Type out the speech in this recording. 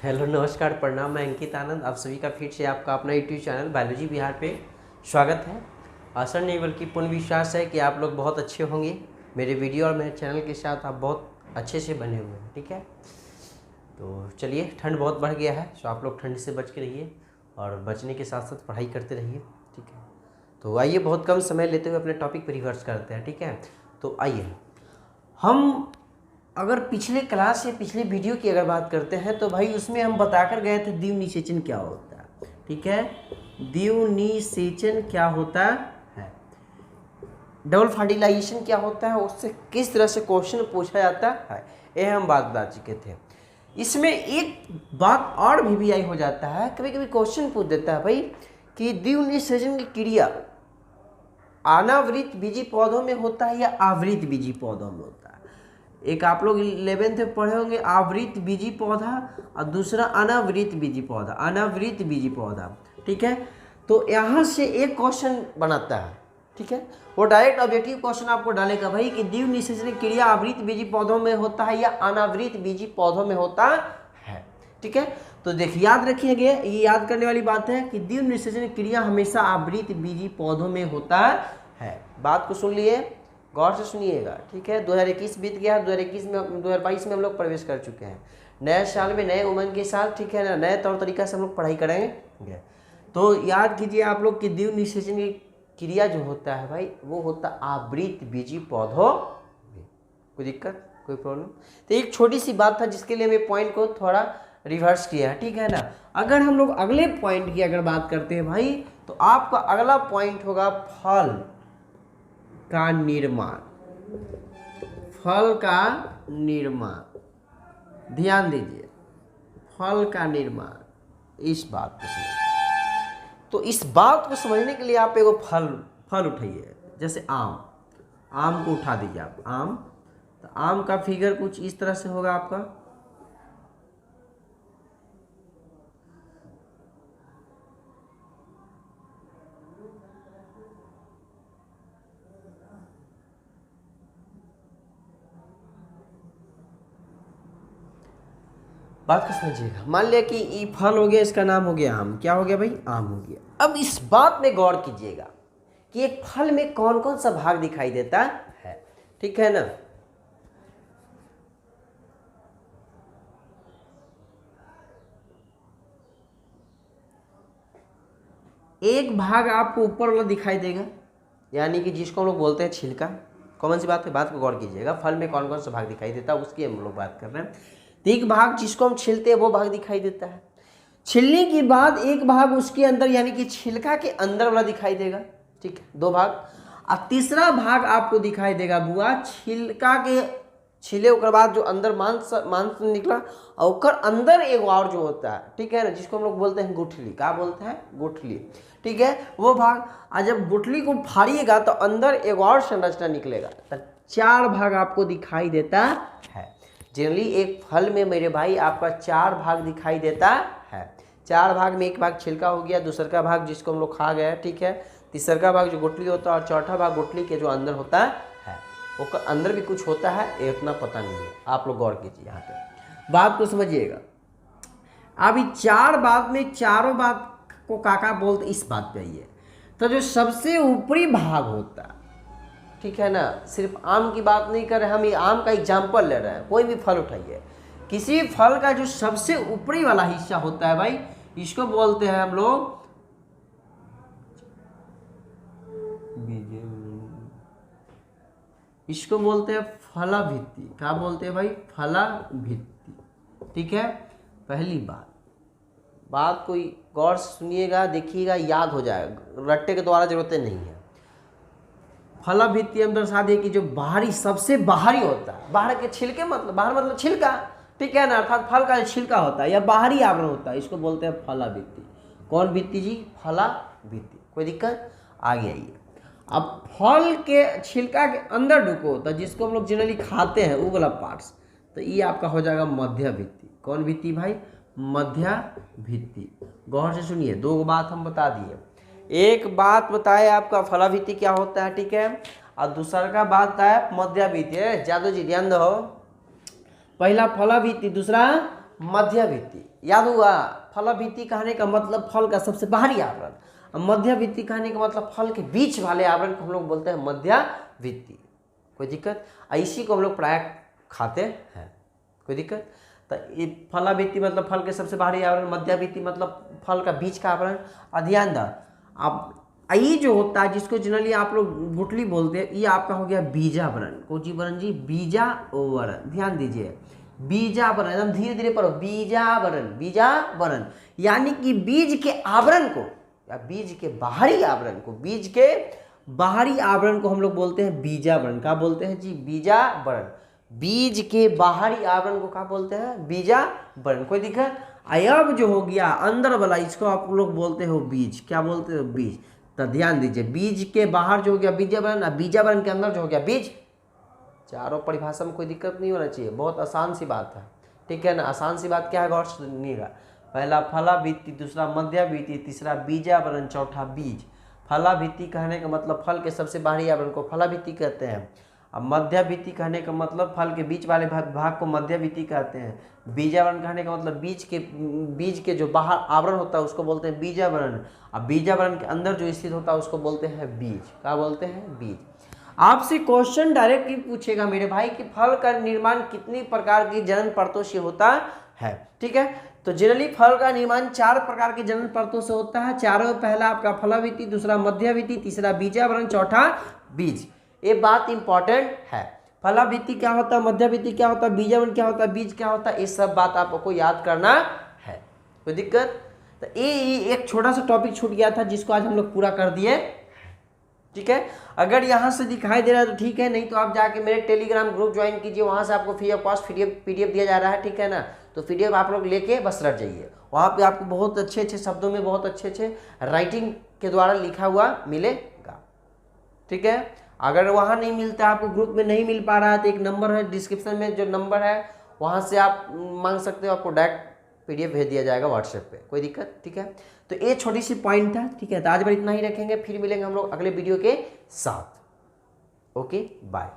Hello नमस्कार प्रणाम। मैं अंकित आनंद, आप सभी का फिर से आपका अपना यूट्यूब चैनल बायोलॉजी बिहार पे स्वागत है। आशा नहीं बल्कि पूर्ण विश्वास है कि आप लोग बहुत अच्छे होंगे। मेरे वीडियो और मेरे चैनल के साथ आप बहुत अच्छे से बने हुए हैं, ठीक है। तो चलिए, ठंड बहुत बढ़ गया है, तो आप लोग ठंड से बच के रहिए और बचने के साथ साथ पढ़ाई करते रहिए, ठीक है। तो आइए, बहुत कम समय लेते हुए अपने टॉपिक पर रिवर्स करते हैं, ठीक है। तो आइए, हम अगर पिछले क्लास या पिछले वीडियो की अगर बात करते हैं तो भाई उसमें हम बताकर गए थे द्विनिषेचन क्या होता है, ठीक है। द्विनिषेचन क्या होता है, डबल फर्टिलाइजेशन क्या होता है, उससे किस तरह से क्वेश्चन पूछा जाता है, यह हम बात बता चुके थे। इसमें एक बात और भी आई हो जाता है, कभी कभी क्वेश्चन पूछ देता है भाई कि द्विनिषेचन की क्रिया अनावृत बीजी पौधों में होता है या आवृत बीजी पौधों में होता है। एक आप लोग 11th में पढ़े होंगे आवृत बीजी पौधा और दूसरा अनावृत बीजी पौधा, अनावृत बीजी पौधा, ठीक है। तो यहाँ से एक क्वेश्चन बनाता है, ठीक है। वो डायरेक्ट ऑब्जेक्टिव क्वेश्चन आपको डालेगा भाई कि द्विनिषेचन क्रिया आवृत बीजी पौधों में होता है या अनावृत बीजी पौधों में होता है, ठीक है। तो देखिए, याद रखिएगा, ये याद करने वाली बात है कि द्विनिषेचन क्रिया हमेशा आवृत बीजी पौधों में होता है। बात को सुन लिए, गौर से सुनिएगा, ठीक है। 2021 बीत गया, 2022 में हम लोग प्रवेश कर चुके हैं। नए साल में नए उमंग के साथ, ठीक है ना, नए तौर तरीका से हम लोग पढ़ाई करेंगे। तो याद कीजिए आप लोग कि द्विनिषेचन की क्रिया जो होता है भाई, वो होता आवृत बीजी पौधों में। कोई दिक्कत, कोई प्रॉब्लम? तो एक छोटी सी बात था जिसके लिए मैं पॉइंट को थोड़ा रिवर्स किया है, ठीक है ना। अगर हम लोग अगले पॉइंट की अगर बात करते हैं भाई, तो आपका अगला पॉइंट होगा फल का निर्माण। फल का निर्माण, ध्यान दीजिए, फल का निर्माण, इस बात को समझिए। तो इस बात को समझने के लिए आप एगो फल उठाइए, जैसे आम को उठा दीजिए आप, आम। तो आम का फिगर कुछ इस तरह से होगा आपका, बात को समझिएगा। मान लिया कि ये फल हो गया, इसका नाम हो गया आम। क्या हो गया भाई? आम हो गया। अब इस बात में गौर कीजिएगा कि एक फल में कौन कौन सा भाग दिखाई देता है, ठीक है ना। एक भाग आपको ऊपर वाला दिखाई देगा, यानी कि जिसको हम लोग बोलते हैं छिलका। कॉमन सी बात है, बात को गौर कीजिएगा। फल में कौन कौन सा भाग दिखाई देता है उसकी हम लोग बात कर रहे हैं। तो एक भाग जिसको हम छीलते हैं वो भाग दिखाई देता है। छिलने के बाद एक भाग उसके अंदर, यानी कि छिलका के अंदर वाला दिखाई देगा, ठीक है, दो भाग। और तीसरा भाग आपको दिखाई देगा बुआ छिलका के छिले के बाद जो अंदर मांस निकला, और उसके अंदर एक और जो होता है, ठीक है ना, जिसको हम लोग बोलते हैं गुठली। क्या बोलते हैं? गुठली, ठीक है, वो भाग। और जब गुठली को फाड़िएगा तो अंदर एक और संरचना निकलेगा। तो चार भाग आपको दिखाई देता है। जनरली एक फल में मेरे भाई आपका चार भाग दिखाई देता है। चार भाग में एक भाग छिलका हो गया, दूसरा का भाग जिसको हम लोग खा गए, ठीक है, तीसरा का भाग जो गुठली होता है, और चौथा भाग गुठली के जो अंदर होता है। वो अंदर भी कुछ होता है, ये उतना पता नहीं है। आप लोग गौर कीजिए, यहाँ पे बात को समझिएगा। अभी चार बात में चारों बात को काका बोलते, इस बात पे आइए। तो जो सबसे ऊपरी भाग होता है, ठीक है ना, सिर्फ आम की बात नहीं कर रहे हम, ये आम का एग्जाम्पल ले रहे हैं। कोई भी फल उठाइए, किसी फल का जो सबसे ऊपरी वाला हिस्सा होता है भाई, इसको बोलते हैं हम लोग इसको बोलते हैं फलाभित्ति। क्या बोलते हैं भाई? फलाभित्ति, ठीक है। पहली बात कोई गौर से सुनिएगा, देखिएगा, याद हो जाएगा, रट्टे के द्वारा जरूरत नहीं है। फलाभित्ति हम दर्शा दिए कि जो बाहरी, सबसे बाहरी होता है, बाहर के छिलके, मतलब बाहर मतलब छिलका, ठीक है ना, अर्थात फल का छिलका होता है या बाहरी आवरण होता है, इसको बोलते हैं फलाभित्ति। कौन भित्ति जी? फलाभित्ति। कोई दिक्कत? आगे आइए। अब फल के छिलका के अंदर ढुको, तो जिसको हम लोग जनरली खाते हैं वो वाला पार्ट्स, तो ये आपका हो जाएगा मध्य भित्ति। कौन भित्ति भाई? मध्य भित्ति। गौर से सुनिए, दो बात हम बता दिए। एक बात बताए आपका फलाभित्ति क्या होता है, ठीक है, और दूसरा का बात बताया मध्य भित्ति। जादू जी ध्यान दो, पहला फलाभित्ति, दूसरा मध्यवित्ती, याद हुआ, फलाभित्ती कहने का मतलब फल का सबसे बाहरी आवरण, मध्यवित्ती कहने का मतलब फल के बीच वाले आवरण को हम लोग बोलते हैं मध्यवित्ती। कोई दिक्कत? इसी को हम लोग प्राय खाते हैं। कोई दिक्कत? तो ये फलाभित्ती मतलब फल के सबसे बाहरी आवरण, मध्यवित्ती मतलब फल का बीच का आवरण। और ध्यान दो, अब ये जो होता है जिसको जनरली आप लोग गुठली बोलते हैं, ये आपका हो गया बीजावरण। कोची वरण जी? बीजावरण। ध्यान दीजिए, बीजावरण, एकदम धीरे धीरे पढ़ो, बीजावरण, बीजावरण यानी कि बीज के आवरण को या बीज के बाहरी आवरण को, बीज के बाहरी आवरण को हम लोग बोलते हैं बीजावरण। क्या बोलते हैं जी? बीजावरण। बीज के बाहरी आवरण को क्या बोलते हैं? बीजावरण। कोई दिक्कत? अब जो हो गया अंदर वाला, इसको आप लोग बोलते हो बीज। क्या बोलते हो? बीज। तो ध्यान दीजिए, बीज के बाहर जो हो गया बीजावरण, और बीजावरण के अंदर जो हो गया बीज। चारों परिभाषा में कोई दिक्कत नहीं होना चाहिए, बहुत आसान सी बात है, ठीक है ना। आसान सी बात क्या है, गौर सुनिएगा। पहला फलाभित्ती, दूसरा मध्यवित्ती, तीसरा बीजावरण, चौथा बीज। फलाभित्ती कहने का मतलब फल के सबसे बाहरी आवरण को फलाभित्ती कहते हैं। अब मध्यवित्ती कहने का मतलब फल के बीच वाले भाग को मध्यवित्ती कहते हैं। बीजावरण कहने का मतलब बीज के जो बाहर आवरण होता है उसको बोलते हैं बीजावरण। अब बीजावरण के अंदर जो स्थित होता है उसको बोलते हैं बीज। क्या बोलते हैं? बीज। आपसे क्वेश्चन डायरेक्टली पूछेगा मेरे भाई कि फल का निर्माण कितनी प्रकार की जनन परतों से होता है, ठीक है। तो जनरली फल का निर्माण 4 प्रकार की जनन परतों से होता है। चारों, पहला आपका फलाभित्ती, दूसरा मध्यवित्ती, तीसरा बीजावरण, चौथा बीज। ये बात इंपॉर्टेंट है। फलाभित्ती क्या होता है, मध्यवित्ती क्या होता है, बीजावरण क्या होता है, बीज क्या होता है, ये सब बात आपको याद करना है। कोई दिक्कत? तो ये एक छोटा सा टॉपिक छूट गया था जिसको आज हम लोग पूरा कर दिए, ठीक है। अगर यहाँ से दिखाई दे रहा है तो ठीक है, नहीं तो आप जाके मेरे टेलीग्राम ग्रुप ज्वाइन कीजिए, वहाँ से आपको फ्री ऑफ कॉस्ट पीडीएफ दिया जा रहा है, ठीक है ना। तो पीडीएफ आप लोग लेके बस रट जाइए, वहाँ पे आपको बहुत अच्छे अच्छे शब्दों में बहुत अच्छे अच्छे राइटिंग के द्वारा लिखा हुआ मिलेगा, ठीक है। अगर वहाँ नहीं मिलता, आपको ग्रुप में नहीं मिल पा रहा है, तो एक नंबर है डिस्क्रिप्शन में, जो नंबर है वहाँ से आप मांग सकते हो, आपको डायरेक्ट पीडीएफ भेज दिया जाएगा व्हाट्सएप पे। कोई दिक्कत? ठीक है। तो ये छोटी सी पॉइंट था, ठीक है। तो आज बार इतना ही रखेंगे, फिर मिलेंगे हम लोग अगले वीडियो के साथ। Okay, bye.